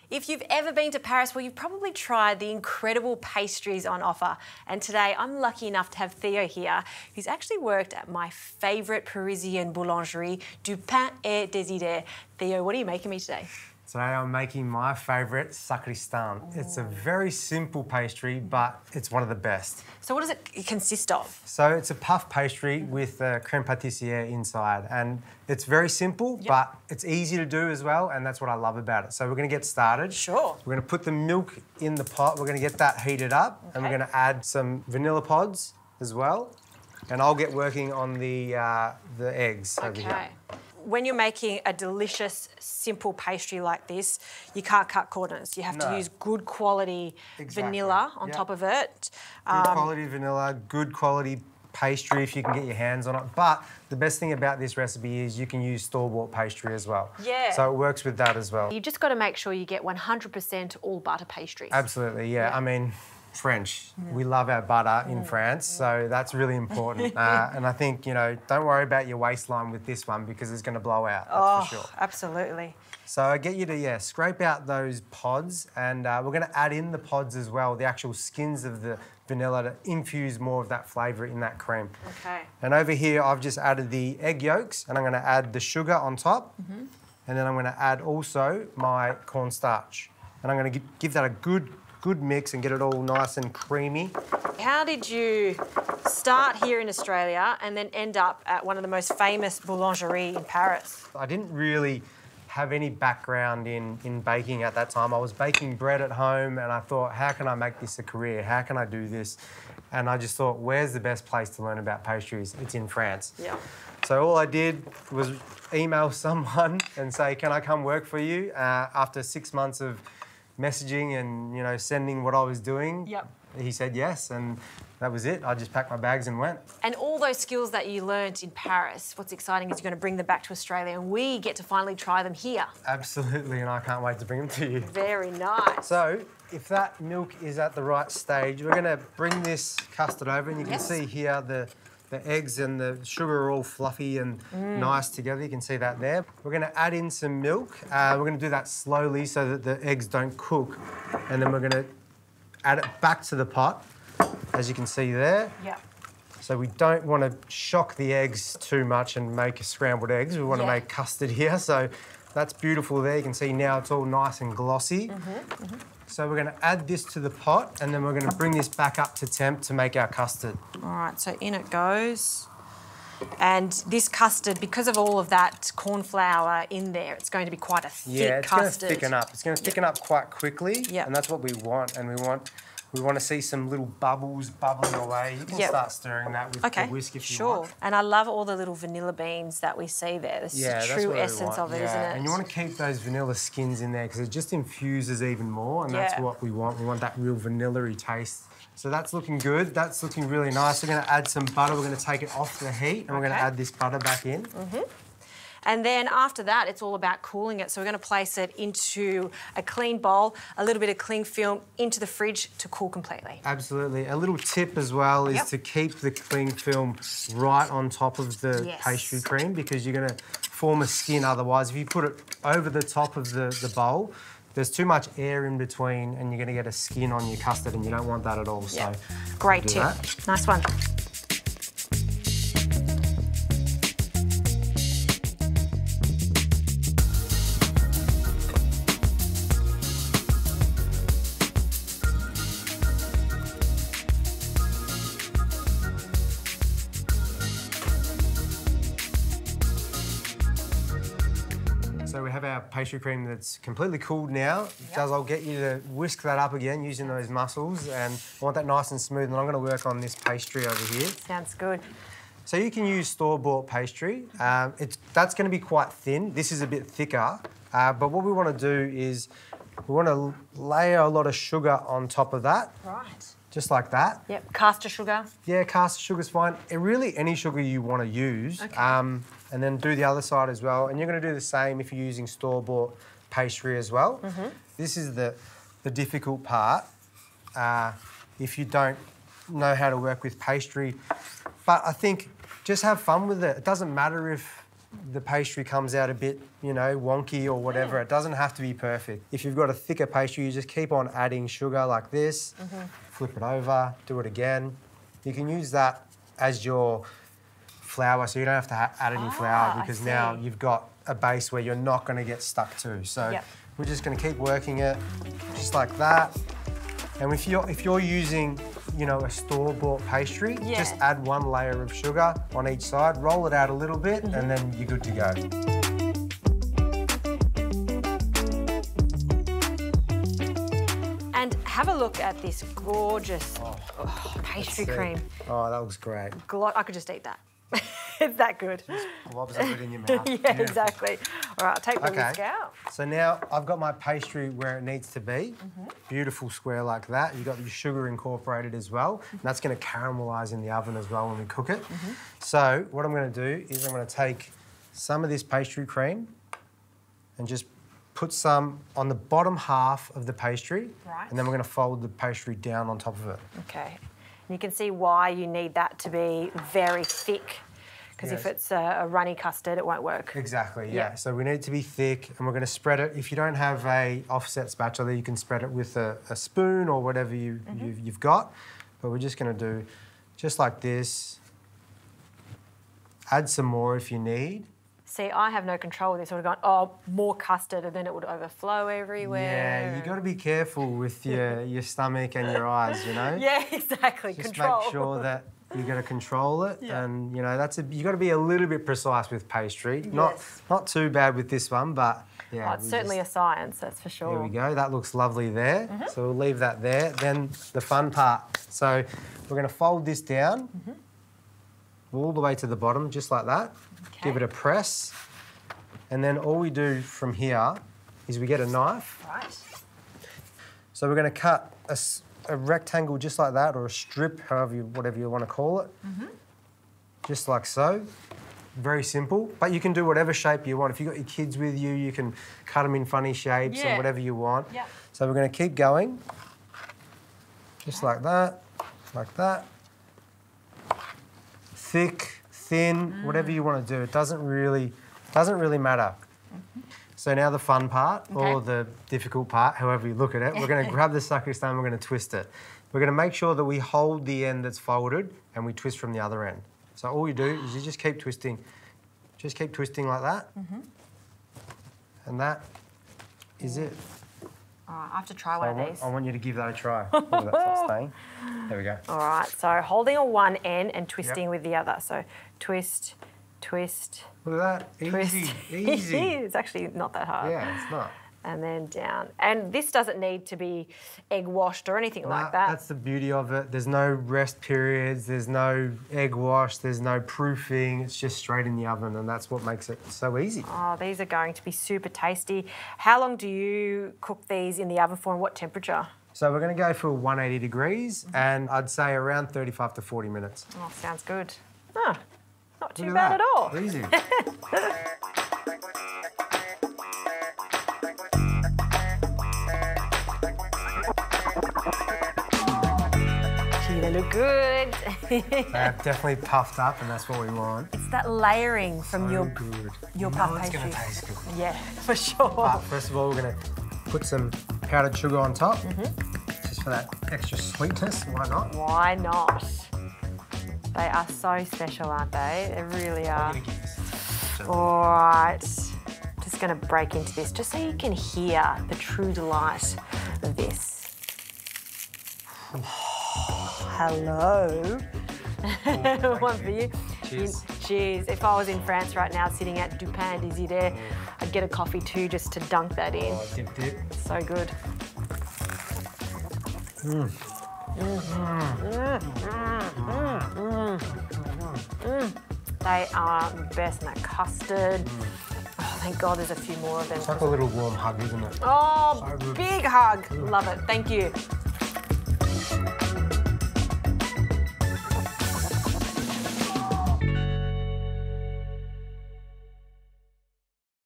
If you've ever been to Paris, well, you've probably tried the incredible pastries on offer. And today I'm lucky enough to have Theo here, who's actually worked at my favourite Parisian boulangerie, Du Pain et des Idées. Theo, what are you making me today? Today I'm making my favourite Sacristain. It's a very simple pastry, but it's one of the best. So what does it consist of? So it's a puff pastry with creme pâtissière inside, and it's very simple, but it's easy to do as well, and that's what I love about it. So we're going to get started. Sure. We're going to put the milk in the pot. We're going to get that heated up, and we're going to add some vanilla pods as well, and I'll get working on the eggs over here. When you're making a delicious, simple pastry like this, you can't cut corners. You have to use good quality vanilla on top of it. Good quality vanilla, good quality pastry if you can get your hands on it. But the best thing about this recipe is you can use store-bought pastry as well. Yeah. So it works with that as well. You just got to make sure you get 100% all butter pastries. Absolutely, yeah. I mean, French. We love our butter in France, so that's really important. And I think, you know, don't worry about your waistline with this one because it's going to blow out, that's for sure. Absolutely. So I get you to, scrape out those pods, and we're going to add in the pods as well, the actual skins of the vanilla to infuse more of that flavour in that cream. Okay. And over here, I've just added the egg yolks, and I'm going to add the sugar on top, and then I'm going to add also my cornstarch. And I'm going to give that a good mix and get it all nice and creamy. How did you start here in Australia and then end up at one of the most famous boulangeries in Paris? I didn't really have any background in baking at that time. I was baking bread at home and I thought, how can I make this a career? How can I do this? And I just thought, where's the best place to learn about pastries? It's in France. Yeah. So all I did was email someone and say, can I come work for you? After 6 months of messaging and, you know, sending what I was doing. He said yes, and that was it. I just packed my bags and went. And all those skills that you learnt in Paris, what's exciting is you're going to bring them back to Australia and we get to finally try them here. Absolutely, and I can't wait to bring them to you. Very nice. So, if that milk is at the right stage, we're going to bring this custard over, and you can see here the eggs and the sugar are all fluffy and nice together. You can see that there. We're going to add in some milk. We're going to do that slowly so that the eggs don't cook. And then we're going to add it back to the pot, as you can see there. So we don't want to shock the eggs too much and make scrambled eggs. We want to make custard here. So that's beautiful there. You can see now it's all nice and glossy. So we're going to add this to the pot and then we're going to bring this back up to temp to make our custard. All right, so in it goes. And this custard, because of all of that corn flour in there, it's going to be quite a thick custard. Yeah, it's going to thicken up. It's going to thicken up quite quickly, and that's what we want. And we want to see some little bubbles bubbling away. You can start stirring that with the whisk if you want. And I love all the little vanilla beans that we see there. This is the true essence of it, isn't it? And you want to keep those vanilla skins in there because it just infuses even more, and that's what we want. We want that real vanilla-y taste. So that's looking good. That's looking really nice. We're going to add some butter. We're going to take it off the heat, and we're going to add this butter back in. And then after that, it's all about cooling it. So we're going to place it into a clean bowl, a little bit of cling film into the fridge to cool completely. Absolutely. A little tip as well is to keep the cling film right on top of the pastry cream because you're going to form a skin otherwise. If you put it over the top of the bowl, there's too much air in between and you're going to get a skin on your custard and you don't want that at all. So great tip. Nice one. So we have our pastry cream that's completely cooled now. Jazz, I'll get you to whisk that up again using those muscles, and I want that nice and smooth, and I'm going to work on this pastry over here. Sounds good. So you can use store-bought pastry. That's going to be quite thin. This is a bit thicker, but what we want to do is we want to layer a lot of sugar on top of that. Right. Just like that. Yep, caster sugar. Yeah, caster sugar's fine. Really any sugar you want to use. And then do the other side as well. And you're going to do the same if you're using store-bought pastry as well. This is the difficult part if you don't know how to work with pastry. But I think just have fun with it. It doesn't matter if the pastry comes out a bit, you know, wonky or whatever. It doesn't have to be perfect. If you've got a thicker pastry, you just keep on adding sugar like this, flip it over, do it again. You can use that as your flour, so you don't have to add any flour, because now you've got a base where you're not going to get stuck to. So we're just going to keep working it just like that. And if you're using, you know, a store-bought pastry, just add one layer of sugar on each side, roll it out a little bit, and then you're good to go. And have a look at this gorgeous pastry cream. Oh, that looks great. I could just eat that. It's that good. Just lobs it in your mouth. Yeah, exactly. All right, I'll take the whisk out. So now I've got my pastry where it needs to be. Beautiful square like that. You've got your sugar incorporated as well. And that's going to caramelise in the oven as well when we cook it. So what I'm going to do is I'm going to take some of this pastry cream and just put some on the bottom half of the pastry. Right. And then we're going to fold the pastry down on top of it. Okay. And you can see why you need that to be very thick, because if it's a runny custard, it won't work. Exactly, yeah. So we need it to be thick, and we're going to spread it. If you don't have a offset spatula, you can spread it with a spoon or whatever you've got. But we're just going to do just like this. Add some more if you need. See, I have no control with this. I would have gone, oh, more custard, and then it would overflow everywhere. Yeah, you got to be careful with your stomach and your eyes, you know? Yeah, exactly. Just control. make sure that you got to control it, and you know you got to be a little bit precise with pastry. Not too bad with this one, but yeah. Oh, it's certainly a science, that's for sure. There we go. That looks lovely there. So we'll leave that there. Then the fun part. So we're going to fold this down all the way to the bottom, just like that. Okay. Give it a press, and then all we do from here is we get a knife. Right. So we're going to cut a rectangle just like that, or a strip, whatever you want to call it, just like so. Very simple, but you can do whatever shape you want. If you've got your kids with you, you can cut them in funny shapes and whatever you want. Yeah. So we're going to keep going, just like that, like that. Thick, thin, whatever you want to do. It doesn't really matter. So now the fun part, or the difficult part, however you look at it, we're going to grab the Sacristain, we're going to twist it. We're going to make sure that we hold the end that's folded and we twist from the other end. So all you do is you just keep twisting. Just keep twisting like that. And that is it. All right, I have to try one of these. I want you to give that a try. Oh, that's not staying. There we go. All right, so holding on one end and twisting with the other. So twist, twist, look at that. twist. Easy. It's actually not that hard. Yeah, it's not. And then down. And this doesn't need to be egg washed or anything like that. That's the beauty of it. There's no rest periods, there's no egg wash, there's no proofing. It's just straight in the oven, and that's what makes it so easy. Oh, these are going to be super tasty. How long do you cook these in the oven for, and what temperature? So we're going to go for 180 degrees, and I'd say around 35 to 40 minutes. Oh, sounds good. Oh, not too bad at all. Easy. They look good. They're definitely puffed up, and that's what we want. It's that layering from your puff pastry. It's going to taste good. Yeah, for sure. But first of all, we're going to put some powdered sugar on top, just for that extra sweetness. Why not? Why not? They are so special, aren't they? They really are. All right. Just going to break into this, just so you can hear the true delight of this. Hello. One for you. Cheers. Cheers. If I was in France right now, sitting at Du Pain Désiré, I'd get a coffee too, just to dunk that in. Oh, dip. So good. They are the best, and that custard. Oh, thank God there's a few more of them. It's like a little warm hug, isn't it? Oh, So good. big hug. Love it. Thank you.